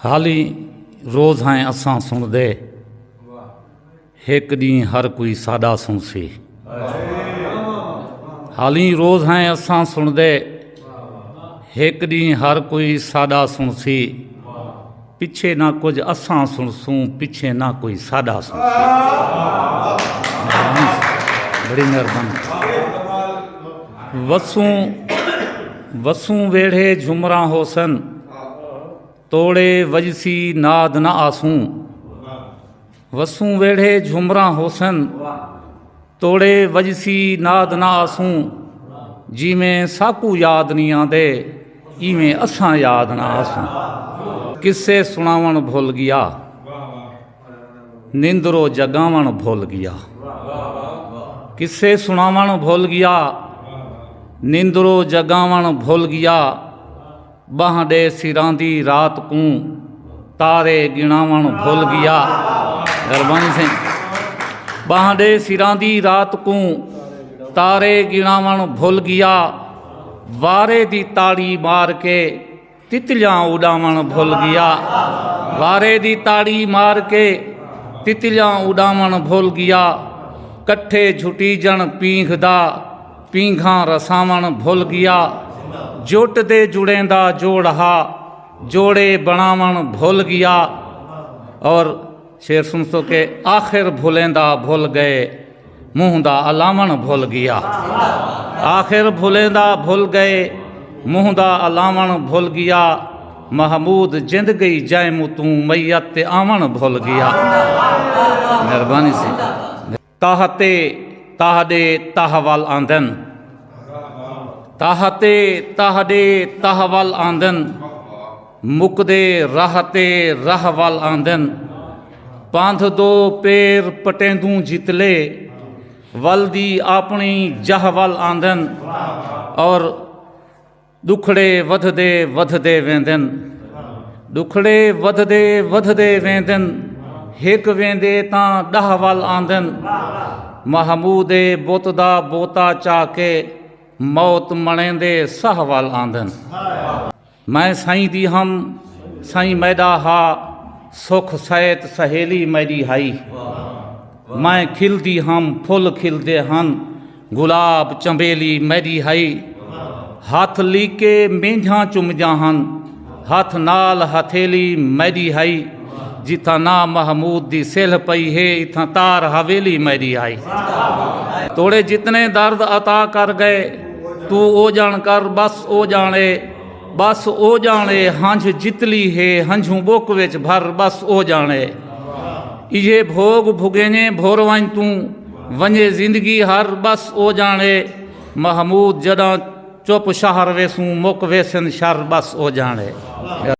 हाली रोज़ हैं असां सुणदे, एक ॾींहुं हर कोई सादा सुणसी। हाली रोज़ हैं असां सुणदे, एक ॾींहुं हर कोई सादा सुणसी। पिछे ना कुछ असां सुणसूं, पिछे ना कोई सादा सुणसी। बड़ी मेहरबानी। वसूं वसूं वेढ़े झुमरा होसन, तोड़े वजसी नाद न आसूं। वसूं वेढ़े झुमरा होसन, तोड़े वजसी नाद न आसूं। जिमें साकू याद नहीं आंदे, इवें असां याद न आसूं। किस्से सुनावण भुल गया, निंदरो जगावण भुल गया। किस्से सुनावण भुल गया, निंदरो जगावण भुल गया। बाह डे सिरांदी रात को, तारे गिणावण भुल गया। मेहरबानी से बाह डे सिरांदी रात को, तारे गिणावण भुल गया। वारे दी ताड़ी मार के तितलियां उड़ावण भुल गया। वारे दी ताड़ी मार के तितलियां उड़ावण भुल गया। कट्ठे झुटी जन पींघदा, पींघा रसावण भुल गया। जुट दे जुड़ेंदा जोड़ा, जोड़े बनावण भुल गया। और शेर सुन सो के आखिर भुलेंदा भुल गए, मुँह दा अलावण भुल गया। आखिर भुलेंदा भुल गए, मुँह दा अलावण भुल गया। महमूद जिंद गई जै मुतू, मैयत ते आवण भुल गया। मेहरबानी से ताहते ताहडे ताहवाल आंदन, ताहते ताहडे ताहवाल आंदन। मुकदे राहते राहवाल आंदन। पांध दो पैर पटेंदू जितले, वलदी अपनी जहवाल आंदन। और दुखड़े वधदे वधदे वेंदन, दुखड़े वधदे वधदे वेंदन। हिक वेंदे तां डहवाल आंदन। महमूदे बोतदा बोता चाके, मौत मणेंदे सहवाल आंदन। मैं साईं दी हम साईं मैदा हा, सुख सैत सहेली मैडी हाई। मैं खिलदी हम फुल खिलदे हन, गुलाब चंबेली मैडी हाई। हाथ लीके मेंझा चुमजा हन, हाथ नाल हथेली मैडी हाई। जिथा ना महमूद दी सेल पई है, इथा तार हवेली मैडी आई। तोड़े जितने दर्द अता कर गए, तू ओ जान कर बस ओ जाने। बस ओ जाने हंझ जितली है, हंझू बोक विच भर बस ओ जाने। इहे भोग भुगेने भोर वन तू, वंजे जिंदगी हर बस ओ जाने। महमूद जदा चुप शहर वेसूं, मुक वेसन शर बस ओ जाने।